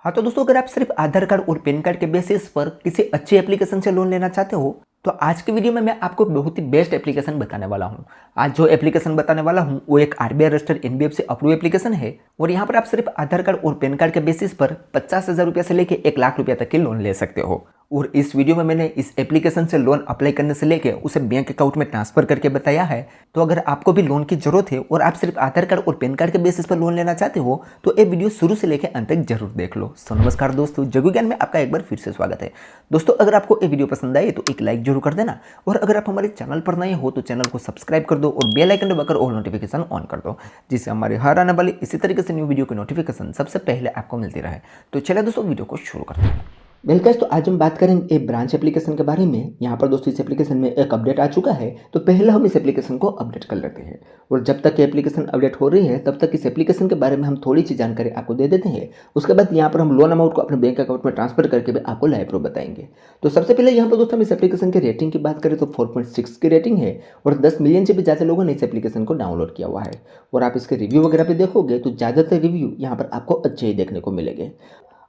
हाँ तो दोस्तों, अगर आप सिर्फ आधार कार्ड और पैन कार्ड के बेसिस पर किसी अच्छी एप्लीकेशन से लोन लेना चाहते हो तो आज के वीडियो में मैं आपको बहुत ही बेस्ट एप्लीकेशन बताने वाला हूँ। आज जो एप्लीकेशन बताने वाला हूँ वो एक RBI registered NBFC approve application है और यहाँ पर आप सिर्फ आधार कार्ड और पैन कार्ड के बेसिस पर 50,000 रुपये से लेकर 1,00,000 रुपये तक के लोन ले सकते हो। और इस वीडियो में मैंने इस एप्लीकेशन से लोन अप्लाई करने से लेकर उसे बैंक अकाउंट में ट्रांसफर करके बताया है। तो अगर आपको भी लोन की जरूरत है और आप सिर्फ आधार कार्ड और पैन कार्ड के बेसिस पर लोन लेना चाहते हो तो ये वीडियो शुरू से लेकर अंत तक जरूर देख लो। सो नमस्कार दोस्तों, जगू ज्ञान में आपका एक बार फिर से स्वागत है। दोस्तों, अगर आपको ये वीडियो पसंद आए तो एक लाइक जरूर कर देना और अगर आप हमारे चैनल पर नए हो तो चैनल को सब्सक्राइब कर दो और बेल आइकन दबाकर ऑल नोटिफिकेशन ऑन कर दो, जिससे हमारे हर आने वाली इसी तरीके से न्यू वीडियो की नोटिफिकेशन सबसे पहले आपको मिलती रहे। तो चलिए दोस्तों, वीडियो को शुरू करते हैं। वेलकम। तो आज हम बात करेंगे एक ब्रांच एप्लीकेशन के बारे में। यहाँ पर दोस्तों इस एप्लीकेशन में एक अपडेट आ चुका है, तो पहले हम इस एप्लीकेशन को अपडेट कर लेते हैं और जब तक ये एप्लीकेशन अपडेट हो रही है तब तक इस एप्लीकेशन के बारे में हम थोड़ी सी जानकारी आपको दे देते हैं। उसके बाद यहाँ पर हम लोन अमाउंट को अपने बैंक अकाउंट में ट्रांसफर करके भी आपको लाइव प्रूफ बताएंगे। तो सबसे पहले यहाँ पर दोस्तों हम इस एप्लीकेशन की रेटिंग की बात करें तो 4.6 की रेटिंग है और 10 मिलियन से भी ज़्यादा लोगों ने इस एप्लीकेशन को डाउनलोड किया हुआ है। और आप इसके रिव्यू वगैरह पे देखोगे तो ज़्यादातर रिव्यू यहाँ पर आपको अच्छे ही देखने को मिलेंगे।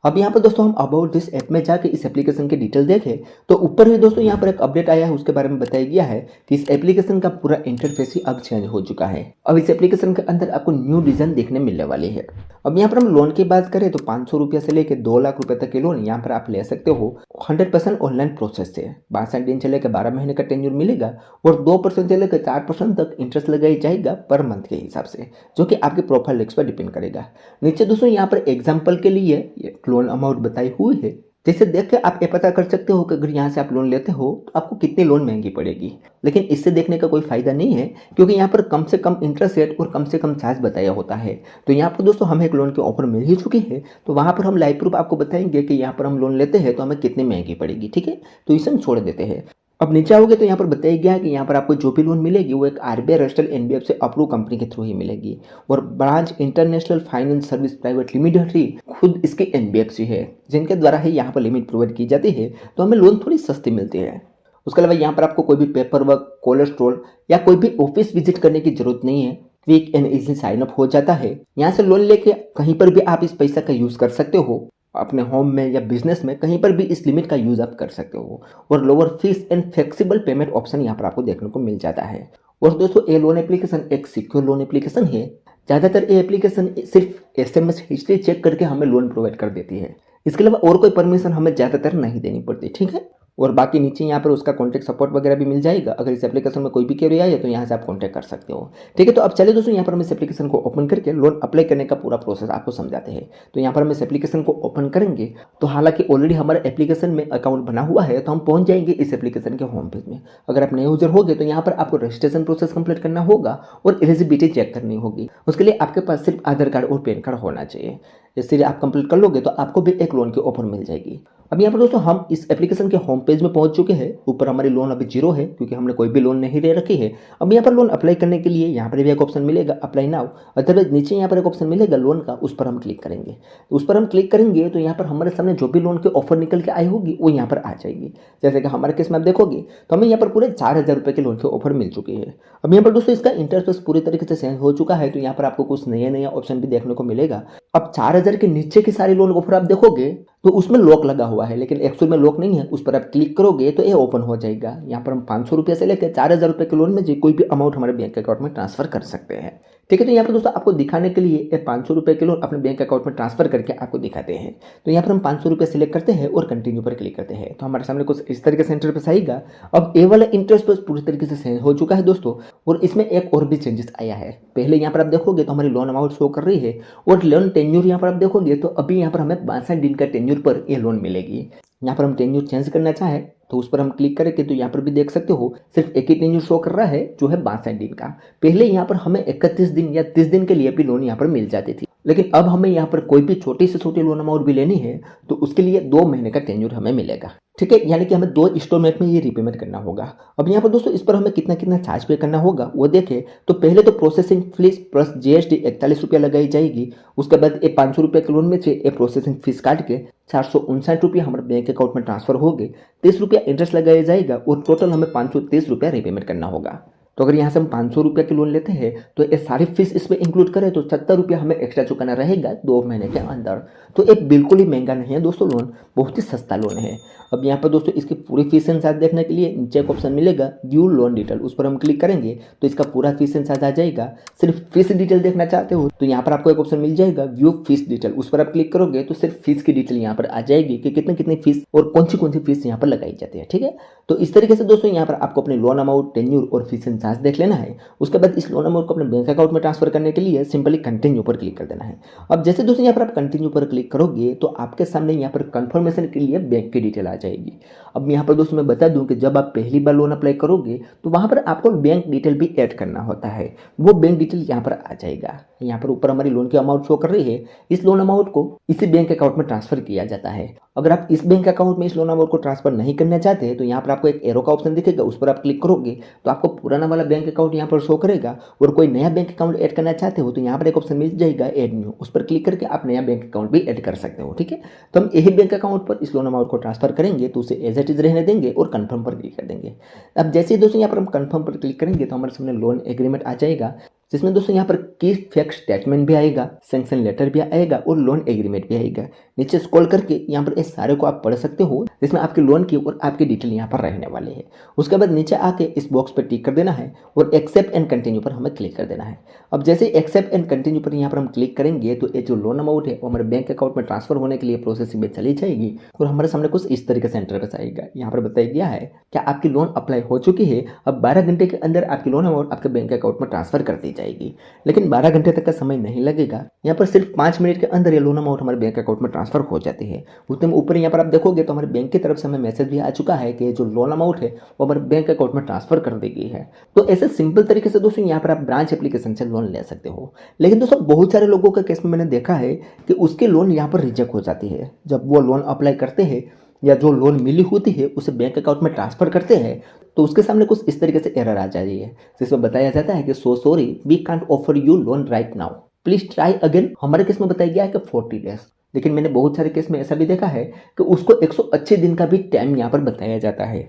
अब यहाँ पर दोस्तों हम अबाउट दिस ऐप में जाके इस एप्लीकेशन की डिटेल देखें तो ऊपर ही दोस्तों यहाँ पर एक अपडेट आया है, उसके बारे में बताया गया है कि इस एप्लीकेशन का पूरा इंटरफेस ही अब चेंज हो चुका है। अब इस एप्लीकेशन के अंदर आपको न्यू डिजाइन देखने मिलने वाली है। अब यहाँ पर हम लोन की बात करें तो 500 रुपये से लेकर 2,00,000 रुपये तक के लोन यहाँ पर आप ले सकते हो 100% ऑनलाइन प्रोसेस से। 62 दिन से लेकर 12 महीने का टेन्योर मिलेगा और 2% से लेकर 4% तक इंटरेस्ट लगाई जाएगा पर मंथ के हिसाब से, जो कि आपके प्रोफाइल रिस्क पर डिपेंड करेगा। नीचे दोस्तों यहाँ पर एग्जाम्पल के लिए लोन अमाउंट बताई हुई है, जिसे देख के आप ये पता कर सकते हो कि अगर यहाँ से आप लोन लेते हो तो आपको कितनी लोन महंगी पड़ेगी। लेकिन इससे देखने का कोई फायदा नहीं है क्योंकि यहाँ पर कम से कम इंटरेस्ट रेट और कम से कम चार्ज बताया होता है। तो यहाँ पर दोस्तों हमें एक लोन की ऑफर मिल ही चुकी है, तो वहाँ पर हम लाइव प्रूफ आपको बताएंगे कि यहाँ पर हम लोन लेते हैं तो हमें कितनी महंगी पड़ेगी। ठीक है, तो इसे हम छोड़ देते हैं। अब नीचे आओगे तो यहाँ पर बताया गया है कि यहाँ पर आपको जो भी लोन मिलेगी वो एक RBI registered NBFC approve company के थ्रू ही मिलेगी और branch international finance service private limited ही खुद इसकी एनबीएफसी है, जिनके द्वारा ही यहाँ पर लिमिट प्रोवाइड की जाती है, तो हमें लोन थोड़ी सस्ती मिलती है। उसके अलावा यहाँ पर आपको कोई भी पेपर वर्क, कोलेस्ट्रॉल या कोई भी ऑफिस विजिट करने की जरूरत नहीं है। Quick and easy sign up हो जाता है। यहाँ से लोन लेके कहीं पर भी आप इस पैसा का यूज कर सकते हो, अपने होम में या बिजनेस में कहीं पर भी इस लिमिट का यूज आप कर सकते हो और lower fees and flexible pavement option यहाँ पर आपको देखने को मिल जाता है। और दोस्तों ये लोन एप्लीकेशन एक सिक्योर लोन एप्लीकेशन है। ज़्यादातर ये एप्लीकेशन सिर्फ एसएमएस हिस्ट्री चेक करके हमें लोन प्रोवाइड कर देती है। इसके अलावा और कोई परमिशन हमें ज़्यादातर नहीं देनी पड़ती। ठीक है, और बाकी नीचे यहाँ पर उसका कॉन्टैक्ट सपोर्ट वगैरह भी मिल जाएगा। अगर इस एप्लीकेशन में कोई भी क्वेरी आए तो यहाँ से आप कॉन्टैक्ट कर सकते हो। ठीक है, तो अब चलिए दोस्तों यहाँ पर हम इस एप्लीकेशन को ओपन करके लोन अप्लाई करने का पूरा प्रोसेस आपको समझाते हैं। तो यहाँ पर हम इस एप्लीकेशन को ओपन करेंगे तो हालांकि ऑलरेडी हमारे एप्लीकेशन में अकाउंट बना हुआ है, तो हम पहुँच जाएंगे इस एप्लीकेशन के होम पेज में। अगर आप नए यूजर होगे तो यहाँ पर आपको रजिस्ट्रेशन प्रोसेस कंप्लीट करना होगा और एलिजिबिलिटी चेक करनी होगी। उसके लिए आपके पास सिर्फ आधार कार्ड और पैन कार्ड होना चाहिए। इससे आप कंप्लीट कर लोगे तो आपको भी एक लोन की ऑफर मिल जाएगी। अब यहाँ पर दोस्तों हम इस एप्लीकेशन के होम पेज में पहुंच चुके हैं। ऊपर हमारी लोन अभी 0 है क्योंकि हमने कोई भी लोन नहीं ले रखी है। अब यहाँ पर लोन अप्लाई करने के लिए यहाँ पर भी एक ऑप्शन मिलेगा अप्लाई नाउ, अदरवाइज नीचे यहाँ पर एक ऑप्शन मिलेगा लोन का, उस पर हम क्लिक करेंगे। तो उस पर हम क्लिक करेंगे तो यहाँ पर हमारे सामने जो भी लोन की ऑफर निकल के आई होगी वो यहाँ पर आ जाएगी। जैसे कि हमारे केस में आप देखोगे तो हमें यहाँ पर पूरे 4,000 रुपये की लोन की ऑफर मिल चुकी है। अब यहाँ पर दोस्तों इसका इंटरफेस पूरी तरीके से चेंज हो चुका है, तो यहाँ पर आपको कुछ नया ऑप्शन भी देखने को मिलेगा। अब 4,000 के नीचे की सारी लोन ऑफर आप देखोगे तो उसमें लॉक लगा हुआ है, लेकिन एक्चुअल में लॉक नहीं है। उस पर आप क्लिक करोगे तो ये ओपन हो जाएगा। यहाँ पर हम 500 रुपये से लेकर 4,000 रुपये के लोन में जो कोई भी अमाउंट हमारे बैंक अकाउंट में ट्रांसफर कर सकते हैं। ठीक है, तो यहाँ पर दोस्तों आपको दिखाने के लिए ये 500 रुपये के लोन अपने बैंक अकाउंट में ट्रांसफर करके आपको दिखाते हैं। तो यहाँ पर हम 500 रुपये सिलेक्ट करते हैं और कंटिन्यू पर क्लिक करते हैं तो हमारे सामने कुछ इस तरीके से इंटरफेस आएगा। अब ये वाला इंटरफेस पूरी तरीके से चेंज हो चुका है दोस्तों, और इसमें एक और भी चेंजेस आया है। पहले यहाँ पर आप देखोगे तो हमारी लोन अमाउंट शो कर रही है और लोन टेन्योर यहाँ पर आप देखोगे तो अभी यहाँ पर हमें 62 दिन का टेन्योर पर ये लोन मिलेगी। यहाँ पर हम टेन्योर चेंज करना चाहें तो उस पर हम क्लिक करेंगे तो यहाँ पर भी देख सकते हो सिर्फ एक ही टेन्योर शो कर रहा है जो है 62 दिन का। पहले यहाँ पर हमें 31 दिन या 30 दिन के लिए भी लोन यहाँ पर मिल जाती थी, लेकिन अब हमें यहाँ पर कोई भी छोटी से छोटी लोन अमाउंट भी लेनी है तो उसके लिए 2 महीने का टेन्योर हमें मिलेगा। ठीक है, यानी कि हमें 2 इंस्टॉलमेंट में ये रीपेमेंट करना होगा। अब यहाँ पर दोस्तों इस पर हमें कितना कितना चार्ज पे करना होगा वो देखें तो पहले तो प्रोसेसिंग फीस प्लस जीएसटी 41 रुपया लगाई जाएगी। उसके बाद ये 500 रुपये के लोन में से ये प्रोसेसिंग फीस काट के 459 रुपया हमारे बैंक अकाउंट में ट्रांसफर हो गए, 30 रुपया इंटरेस्ट लगाया जाएगा और टोटल हमें 530 रुपया रीपेमेंट करना होगा। तो अगर यहाँ से हम 500 रुपये की लोन लेते हैं तो ये सारी फीस इसमें इंक्लूड करें तो 70 रुपया हमें एक्स्ट्रा चुकाना रहेगा 2 महीने के अंदर। तो ये बिल्कुल ही महंगा नहीं है दोस्तों, लोन बहुत ही सस्ता लोन है। अब यहाँ पर दोस्तों इसकी पूरी फीस एंड चार्ज देखने के लिए नीचे एक ऑप्शन मिलेगा व्यू लोन डिटेल, उस पर हम क्लिक करेंगे तो इसका पूरा फीस एंड चार्ज आ जाएगा। सिर्फ फीस डिटेल देखना चाहते हो तो यहाँ पर आपको एक ऑप्शन मिल जाएगा व्यू फीस डिटेल, उस पर आप क्लिक करोगे तो सिर्फ फीस की डिटेल यहाँ पर आ जाएगी कि कितनी कितनी फीस और कौन सी फीस यहाँ पर लगाई जाती है। ठीक है, तो इस तरीके से दोस्तों यहाँ पर आपको अपने लोन अमाउंट, टेन्यूर और फीस एंड चार्ज देख लेना है। उसके बाद इस लोन अमाउंट को अपने बैंक अकाउंट में ट्रांसफर करने के लिए सिंपली कंटिन्यू पर क्लिक कर देना है। अब जैसे दोस्तों यहाँ पर आप कंटिन्यू पर क्लिक करोगे तो आपके सामने यहाँ पर कंफर्मेशन के लिए बैंक की डिटेल आ जाएगी। अब यहाँ पर दोस्तों मैं बता दूं कि जब आप पहली बार लोन अप्लाई करोगे तो वहाँ पर आपको बैंक डिटेल भी ऐड करना होता है, वो बैंक डिटेल यहाँ पर आ जाएगा। यहाँ पर ऊपर हमारी लोन की अमाउंट शो कर रही है, इस लोन अमाउंट को इसी बैंक अकाउंट में ट्रांसफर किया जाता है। अगर आप इस बैंक अकाउंट में इस लोन अमाउंट को ट्रांसफर नहीं करना चाहते हैं तो यहाँ पर आपको एक एरो का ऑप्शन दिखेगा, उस पर आप क्लिक करोगे तो आपको पुराना वाला बैंक अकाउंट यहाँ पर शो करेगा। और कोई नया बैंक अकाउंट ऐड करना चाहते हो तो यहाँ पर एक ऑप्शन मिल जाएगा ऐड न्यू, उस पर क्लिक करके आप नया बैंक अकाउंट भी ऐड कर सकते हो। ठीक है, तो हम यही बैंक अकाउंट पर इस लोन अमाउंट को ट्रांसफर करेंगे तो उसे एज इट इज रहने देंगे और कंफर्म पर क्लिक कर देंगे। अब जैसे ही दोस्तों यहाँ पर हम कंफर्म पर क्लिक करेंगे तो हमारे सामने लोन एग्रीमेंट आ जाएगा, जिसमें दोस्तों यहाँ पर की फैक्ट स्टेटमेंट भी आएगा, सैंक्शन लेटर भी आएगा और लोन एग्रीमेंट भी आएगा। नीचे स्क्रॉल करके यहाँ पर इस सारे को आप पढ़ सकते हो, जिसमें आपके लोन की और आपकी डिटेल यहाँ पर रहने वाले हैं। उसके बाद नीचे आके इस बॉक्स पर टिक कर देना है और एक्सेप्ट एंड कंटिन्यू पर हमें क्लिक कर देना है। अब जैसे एक्सेप्ट एंड कंटिन्यू पर यहाँ पर हम क्लिक करेंगे तो ये जो लोन अमाउंट है वो हमारे बैंक अकाउंट में ट्रांसफर होने के लिए प्रोसेसिंग में चली जाएगी और हमारे सामने कुछ इस तरीके से इंटरफेस आएगा। यहाँ पर बताया गया है कि आपकी लोन अप्लाई हो चुकी है, अब 12 घंटे के अंदर आपकी लोन अमाउंट आपके बैंक अकाउंट में ट्रांसफर कर दी जाएगी। लेकिन 12 घंटे तक का समय नहीं लगेगा, यहाँ पर सिर्फ 5 मिनट के अंदर ये लोन अमाउंट हमारे बैंक अकाउंट में ट्रांसफर हो जाती है। उतने में ऊपर यहाँ पर आप देखोगे तो हमारे बैंक की तरफ से हमें मैसेज भी आ चुका है कि जो लोन अमाउंट है वो हमारे बैंक अकाउंट में ट्रांसफर कर दी गई है। तो ऐसे सिंपल तरीके से दोस्तों यहाँ पर आप ब्रांच एप्लीकेशन से लोन ले सकते हो। लेकिन दोस्तों बहुत सारे लोगों के केस में मैंने देखा है कि उसके लोन यहाँ पर रिजेक्ट हो जाती है। जब वो लोन अप्लाई करते हैं या जो लोन मिली होती है उसे बैंक अकाउंट में ट्रांसफर करते हैं तो उसके सामने कुछ इस तरीके से एरर आ जाती है, जिसमें बताया जाता है कि so sorry we can't offer you loan right now, please try again. हमारे केस में बताया गया है कि 40 डेज, लेकिन मैंने बहुत सारे केस में ऐसा भी देखा है कि उसको 180 दिन का भी टाइम यहाँ पर बताया जाता है।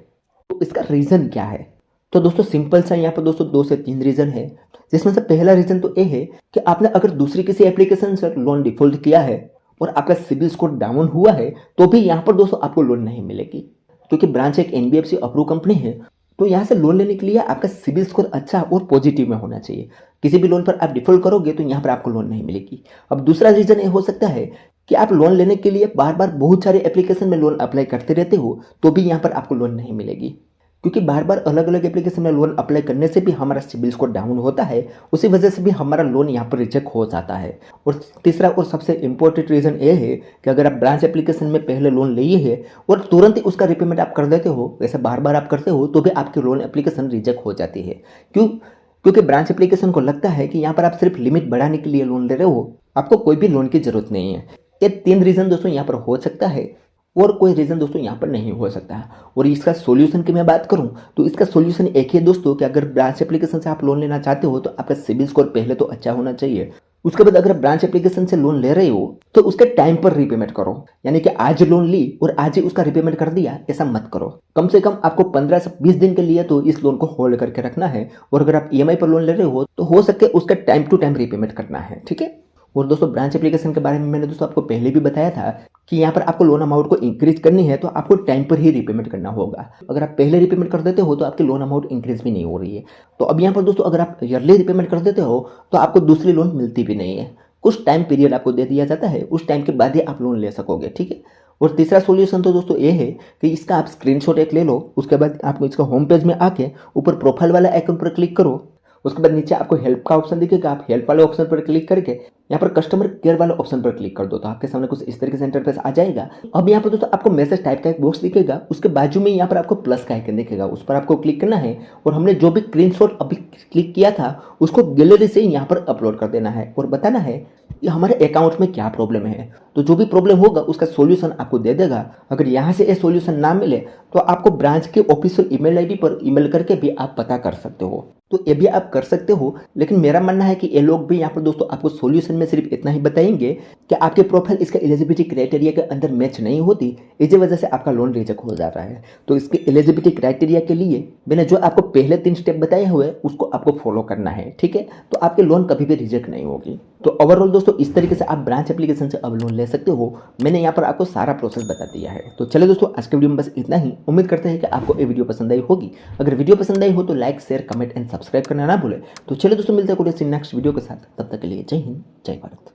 तो इसका रीज़न क्या है? तो दोस्तों सिंपल सा यहाँ पर दोस्तों 2 से 3 रीज़न है, जिसमें से पहला रीज़न तो ये है कि आपने अगर दूसरी किसी एप्लीकेशन से लोन डिफॉल्ट किया है और आपका सिबिल स्कोर डाउन हुआ है तो भी यहाँ पर दोस्तों आपको लोन नहीं मिलेगी, क्योंकि ब्रांच एक NBFC अप्रूव कंपनी है। तो यहाँ से लोन लेने के लिए आपका सिबिल स्कोर अच्छा और पॉजिटिव में होना चाहिए। किसी भी लोन पर आप डिफॉल्ट करोगे तो यहाँ पर आपको लोन नहीं मिलेगी। अब दूसरा रीज़न ये हो सकता है कि आप लोन लेने के लिए बार बार बहुत सारे एप्लीकेशन में लोन अप्लाई करते रहते हो तो भी यहाँ पर आपको लोन नहीं मिलेगी, क्योंकि बार बार अलग अलग एप्लीकेशन में लोन अप्लाई करने से भी हमारा सिबिल स्कोर डाउन होता है, उसी वजह से भी हमारा लोन यहाँ पर रिजेक्ट हो जाता है। और तीसरा और सबसे इम्पोर्टेंट रीज़न ये है कि अगर आप ब्रांच एप्लीकेशन में पहले लोन लिए है और तुरंत ही उसका रिपेमेंट आप कर देते हो, वैसे बार बार आप करते हो तो भी आपकी लोन एप्लीकेशन रिजेक्ट हो जाती है। क्योंकि ब्रांच एप्लीकेशन को लगता है कि यहाँ पर आप सिर्फ लिमिट बढ़ाने के लिए लोन ले रहे हो, आपको कोई भी लोन की जरूरत नहीं है। ये 3 रीज़न दोस्तों यहाँ पर हो सकता है और कोई रीज़न दोस्तों यहाँ पर नहीं हो सकता है। और इसका सॉल्यूशन की मैं बात करूँ तो इसका सॉल्यूशन एक ही है दोस्तों कि अगर ब्रांच एप्लीकेशन से आप लोन लेना चाहते हो तो आपका सिबिल स्कोर पहले तो अच्छा होना चाहिए। उसके बाद अगर ब्रांच एप्लीकेशन से लोन ले रहे हो तो उसके टाइम पर रीपेमेंट करो, यानी कि आज लोन ली और आज ही उसका रीपेमेंट कर दिया, ऐसा मत करो। कम से कम आपको 15 से 20 दिन के लिए तो इस लोन को होल्ड करके रखना है। और अगर आप EMI पर लोन ले रहे हो तो हो सके उसका टाइम टू टाइम रीपेमेंट करना है। ठीक है। और दोस्तों ब्रांच एप्लीकेशन के बारे में मैंने दोस्तों आपको पहले भी बताया था कि यहाँ पर आपको लोन अमाउंट को इंक्रीज करनी है तो आपको टाइम पर ही रीपेमेंट करना होगा। अगर आप पहले रीपेमेंट कर देते हो तो आपकी लोन अमाउंट इंक्रीज भी नहीं हो रही है। तो अब यहाँ पर दोस्तों अगर आप ईयरली रीपेमेंट कर देते हो तो आपको दूसरी लोन मिलती भी नहीं है। कुछ टाइम पीरियड आपको दे दिया जाता है, उस टाइम के बाद ही आप लोन ले सकोगे। ठीक है। और तीसरा सॉल्यूशन तो दोस्तों ये है कि इसका आप स्क्रीनशॉट एक ले लो, उसके बाद आप इसका होम पेज में आके ऊपर प्रोफाइल वाला आइकन पर क्लिक करो। उसके बाद नीचे आपको हेल्प का ऑप्शन दिखेगा, आप हेल्प वाले ऑप्शन पर क्लिक करके यहाँ पर कस्टमर केयर वाले ऑप्शन पर क्लिक कर दो तो आपके सामने कुछ इस तरीके से इंटरफेस आ जाएगा। अब यहाँ पर दोस्तों आपको मैसेज टाइप का एक बॉक्स दिखेगा, उसके बाजू में यहाँ पर आपको प्लस का आइकन दिखेगा, उस पर आपको क्लिक करना है और हमने जो भी स्क्रीनशॉट अभी क्लिक किया था उसको गैलरी से यहाँ पर अपलोड कर देना है और बताना है कि हमारे अकाउंट में क्या प्रॉब्लम है। तो जो भी प्रॉब्लम होगा उसका सॉल्यूशन आपको दे देगा। अगर यहाँ से ये सॉल्यूशन ना मिले तो आपको ब्रांच के ऑफिशियल ईमेल आईडी पर ईमेल करके भी आप पता कर सकते हो। तो ये भी आप कर सकते हो, लेकिन मेरा मानना है कि ये लोग भी यहाँ पर दोस्तों आपको सॉल्यूशन इन्फॉर्मेशन में सिर्फ इतना ही बताएंगे कि आपके प्रोफाइल इसका एलिजिबिलिटी क्राइटेरिया के अंदर मैच नहीं होती, इसी वजह से आपका लोन रिजेक्ट हो जा रहा है। तो इसके एलिजिबिलिटी क्राइटेरिया के लिए मैंने जो आपको पहले 3 स्टेप बताए हुए उसको आपको फॉलो करना है, ठीक है। तो आपके लोन कभी भी रिजेक्ट नहीं होगी। तो ओवरऑल दोस्तों इस तरीके से आप ब्रांच एप्लीकेशन से अब लोन ले सकते हो। मैंने यहाँ पर आपको सारा प्रोसेस बता दिया है। तो चलिए दोस्तों आज के वीडियो में बस इतना ही। उम्मीद करते हैं कि आपको ये वीडियो पसंद आई होगी। अगर वीडियो पसंद आई हो तो like, share, comment and subscribe करना ना भूलें। तो चलिए दोस्तों मिलते हैं कोई नेक्स्ट वीडियो के साथ। तब तक के लिए जय हिंद, जय भारत।